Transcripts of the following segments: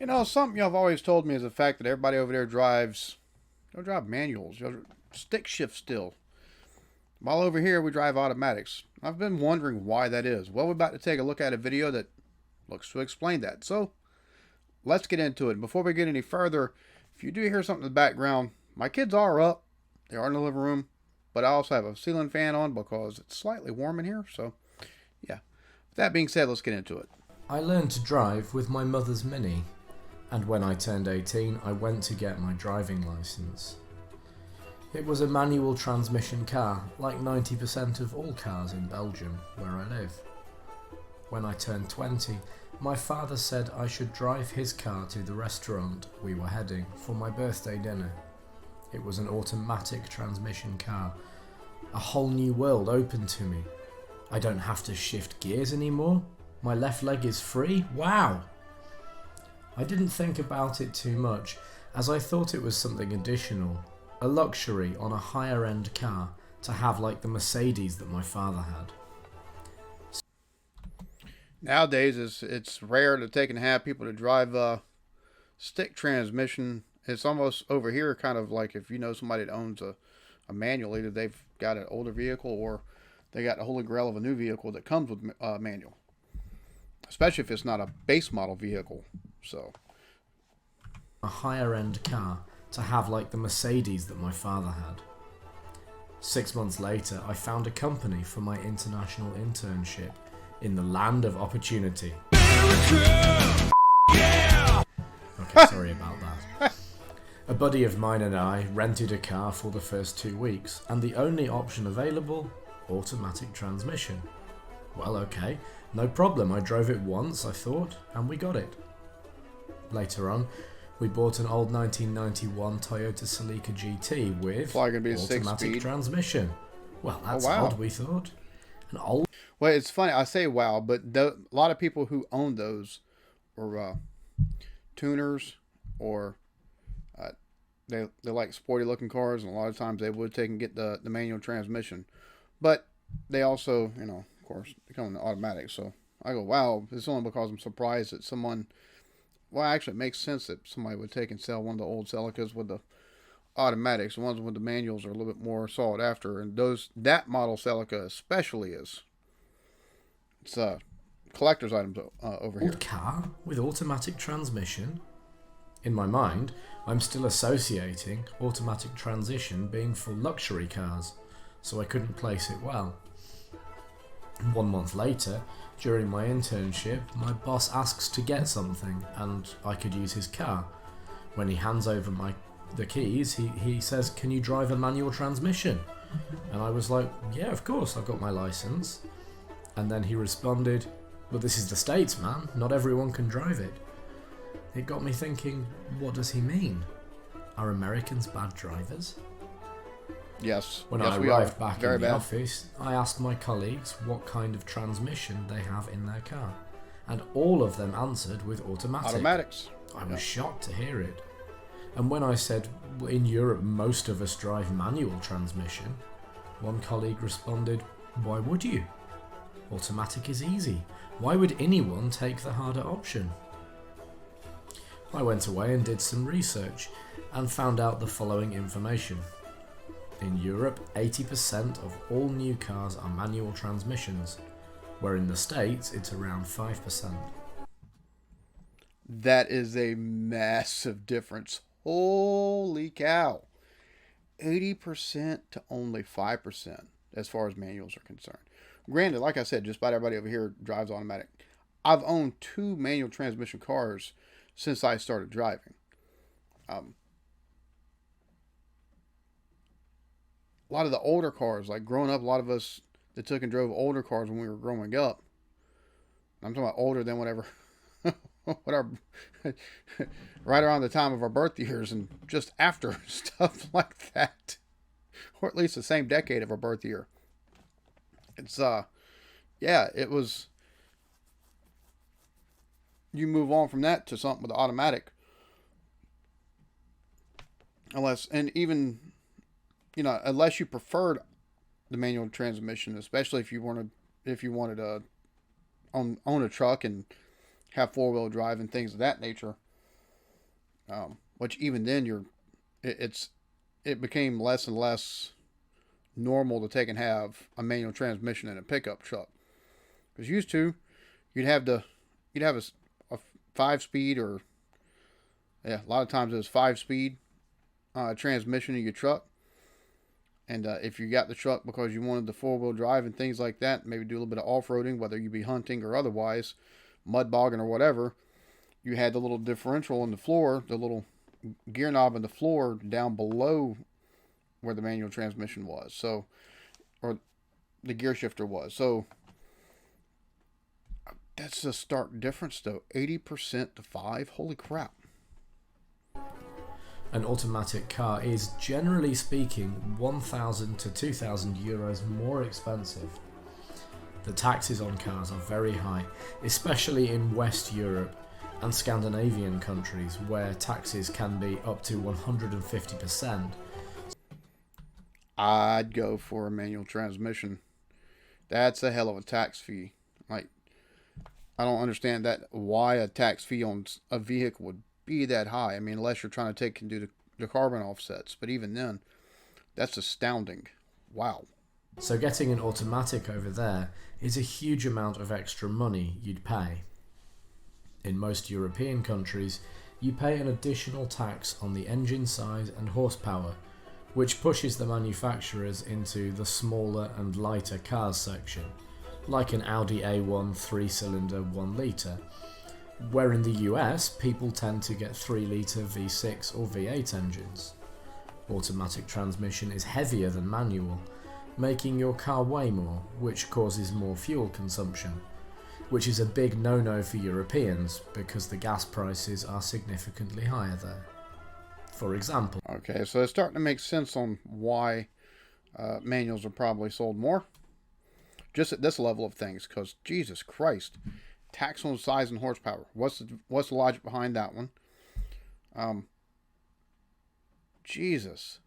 Something y'all have always told me is the fact that everybody over there don't drive manuals. Y'all stick shift still. While over here, we drive automatics. I've been wondering why that is. Well, we're about to take a look at a video that looks to explain that. So, let's get into it. Before we get any further, if you do hear something in the background, my kids are up. They are in the living room. But I also have a ceiling fan on because it's slightly warm in here. So, yeah. With that being said, let's get into it. I learned to drive with my mother's Mini, and when I turned 18, I went to get my driving licence. It was a manual transmission car, like 90% of all cars in Belgium, where I live. When I turned 20, my father said I should drive his car to the restaurant we were heading for my birthday dinner. It was an automatic transmission car. A whole new world opened to me. I don't have to shift gears anymore. My left leg is free. Wow! I didn't think about it too much, as I thought it was something additional, a luxury on a higher end car to have like the Mercedes that my father had. Nowadays, it's rare to take and have people to drive stick transmission. It's almost over here kind of like if you know somebody that owns a manual, either they've got an older vehicle or they got the holy grail of a new vehicle that comes with manual. Especially if it's not a base model vehicle. So, a higher end car to have like the Mercedes that my father had. 6 months later, I found a company for my international internship in the land of opportunity. America! Yeah! Okay, sorry about that. A buddy of mine and I rented a car for the first 2 weeks, and the only option available, automatic transmission. Well, okay, no problem. I drove it once, I thought, and we got it. Later on, we bought an old 1991 Toyota Celica GT with automatic transmission. Well, that's odd, we thought. An old. Well, it's funny. I say wow, but a lot of people who own those were tuners, or they like sporty looking cars, and a lot of times they would take and get the manual transmission. But they also, of course, become an automatic. So I go, wow, it's only because I'm surprised that someone. Well, actually, it makes sense that somebody would take and sell one of the old Celicas with the automatics. The ones with the manuals are a little bit more sought after, and that model Celica especially it's collector's items over here. Old car with automatic transmission. In my mind, I'm still associating automatic transmission being for luxury cars, so I couldn't place it well. 1 month later, during my internship, my boss asks to get something, and I could use his car. When he hands over the keys, he says, "Can you drive a manual transmission?" And I was like, "Yeah, of course, I've got my license." And then he responded, "But this is the States, man. Not everyone can drive it." It got me thinking, what does he mean? Are Americans bad drivers? Yes. When I arrived back in the office, I asked my colleagues what kind of transmission they have in their car, and all of them answered with automatic. Automatics. I was shocked to hear it. And when I said, in Europe most of us drive manual transmission, one colleague responded, "Why would you? Automatic is easy. Why would anyone take the harder option?" I went away and did some research and found out the following information. In Europe, 80% of all new cars are manual transmissions, where in the States it's around 5%. That is a massive difference. Holy cow. 80% to only 5% as far as manuals are concerned. Granted, like I said, just about everybody over here drives automatic. I've owned 2 manual transmission cars since I started driving. A lot of the older cars, like growing up, a lot of us that took and drove older cars when we were growing up. I'm talking about older than whatever, right around the time of our birth years and just after, stuff like that, or at least the same decade of our birth year. It's it was. You move on from that to something with automatic, unless you preferred the manual transmission, especially if you wanted own a truck and have 4-wheel drive and things of that nature. which even then it, it's it became less and less normal to take and have a manual transmission in a pickup truck. Because used to, you'd have the you'd have a 5 speed, or yeah, a lot of times it was 5 speed transmission in your truck. And if you got the truck because you wanted the 4-wheel drive and things like that, maybe do a little bit of off-roading, whether you be hunting or otherwise, mud bogging or whatever, you had the little differential on the floor, the little gear knob in the floor down below where the manual transmission was. So, or the gear shifter was. So, that's a stark difference though. 80% to 5. Holy crap. An automatic car is, generally speaking, 1,000 to 2,000 euros more expensive. The taxes on cars are very high, especially in West Europe and Scandinavian countries, where taxes can be up to 150%. I'd go for a manual transmission. That's a hell of a tax fee. Like, I don't understand that, why a tax fee on a vehicle would be that high. I mean, unless you're trying to take and do the carbon offsets. But even then, that's astounding. Wow. So getting an automatic over there is a huge amount of extra money you'd pay. In most European countries, you pay an additional tax on the engine size and horsepower, which pushes the manufacturers into the smaller and lighter cars section, like an Audi A1 3-cylinder 1 litre, where in the US people tend to get 3 litre V6 or V8 engines. Automatic transmission is heavier than manual, making your car weigh more, which causes more fuel consumption, which is a big no-no for Europeans because the gas prices are significantly higher there. For example. Okay, so it's starting to make sense on why manuals are probably sold more. Just at this level of things, because Jesus Christ, tax on size and horsepower. What's the logic behind that one? Jesus.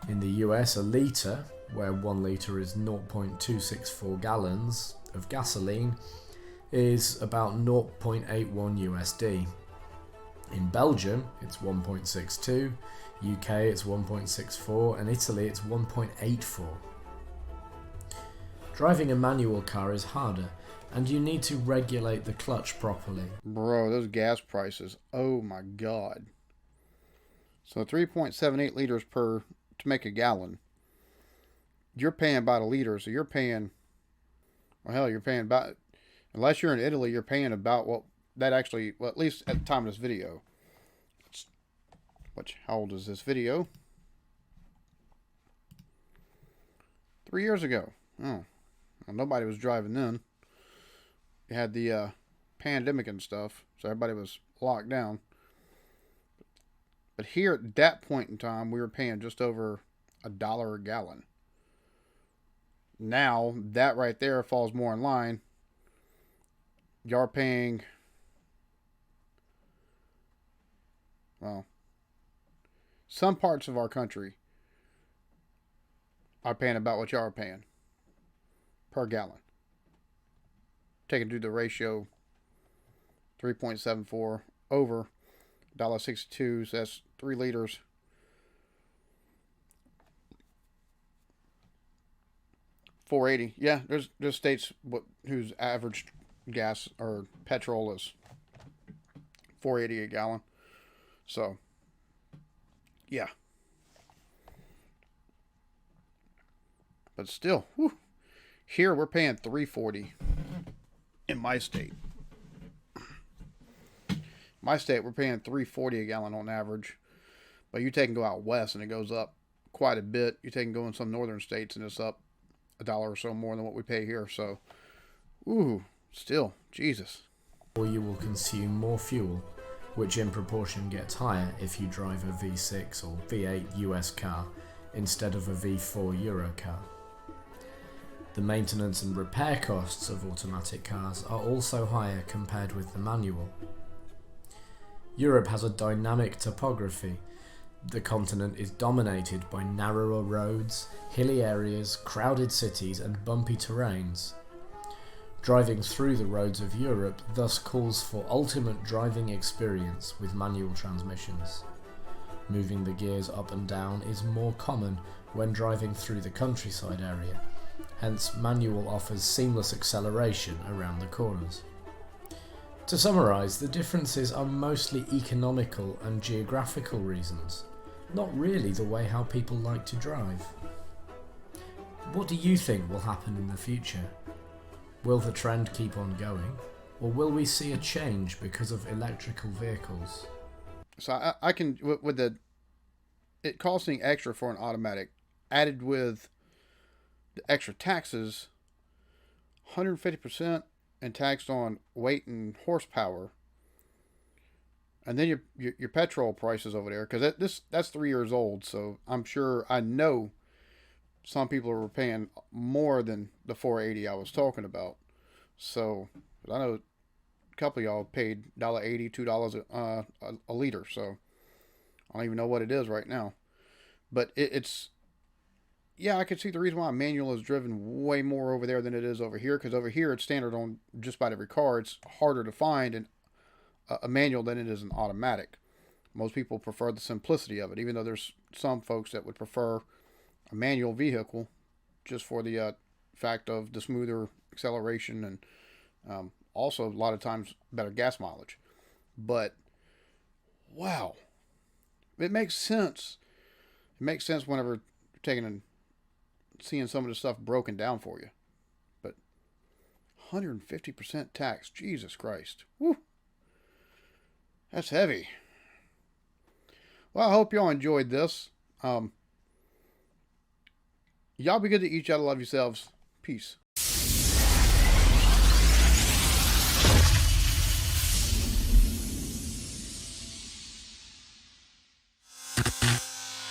In the US, a litre, where 1 litre is 0.264 gallons of gasoline, is about 0.81 USD. In Belgium, it's 1.62, UK it's 1.64, and Italy it's 1.84. Driving a manual car is harder, and you need to regulate the clutch properly. Bro, those gas prices, oh my god. So 3.78 liters to make a gallon. You're paying about a liter, so you're paying, well hell, you're paying about, unless you're in Italy, you're paying about what that actually, well at least at the time of this video. How old is this video? 3 years ago. Oh, well, nobody was driving then. You had the pandemic and stuff, so everybody was locked down. But here at that point in time, we were paying just over $1 a gallon. Now, that right there falls more in line. You're paying, well, some parts of our country are paying about what y'all are paying per gallon. Taking to the ratio 3.74 over $1.62, so that's 3 liters. $4.80. Yeah, there's states whose average gas or petrol is $4.80 a gallon. So, yeah. But still, whew, here we're paying $3.40 in my state. My state, we're paying $3.40 a gallon on average. But you take and go out west and it goes up quite a bit. You take and go in some northern states and it's up $1 or so more than what we pay here. So, ooh, still, Jesus. Or you will consume more fuel, which in proportion gets higher if you drive a V6 or V8 US car instead of a V4 Euro car. The maintenance and repair costs of automatic cars are also higher compared with the manual. Europe has a dynamic topography. The continent is dominated by narrower roads, hilly areas, crowded cities and bumpy terrains. Driving through the roads of Europe thus calls for ultimate driving experience with manual transmissions. Moving the gears up and down is more common when driving through the countryside area, hence manual offers seamless acceleration around the corners. To summarise, the differences are mostly economical and geographical reasons, not really the way how people like to drive. What do you think will happen in the future? Will the trend keep on going, or will we see a change because of electrical vehicles? So I can, with it costing extra for an automatic, added with the extra taxes, 150% and taxed on weight and horsepower, and then your petrol prices over there, because that's 3 years old. So I know some people were paying more than the 480 I was talking about. So I know a couple of y'all paid $1.80, $2 a liter. So I don't even know what it is right now. But it's yeah, I could see the reason why a manual is driven way more over there than it is over here. Because over here it's standard on just about every car. It's harder to find a manual than it is an automatic. Most people prefer the simplicity of it, even though there's some folks that would prefer a manual vehicle just for the fact of the smoother acceleration and also a lot of times better gas mileage. But wow, it makes sense. It makes sense whenever taking and seeing some of the stuff broken down for you. But 150% tax, Jesus Christ. Woo. That's heavy. Well, I hope y'all enjoyed this. Y'all be good to each other. Love yourselves. Peace.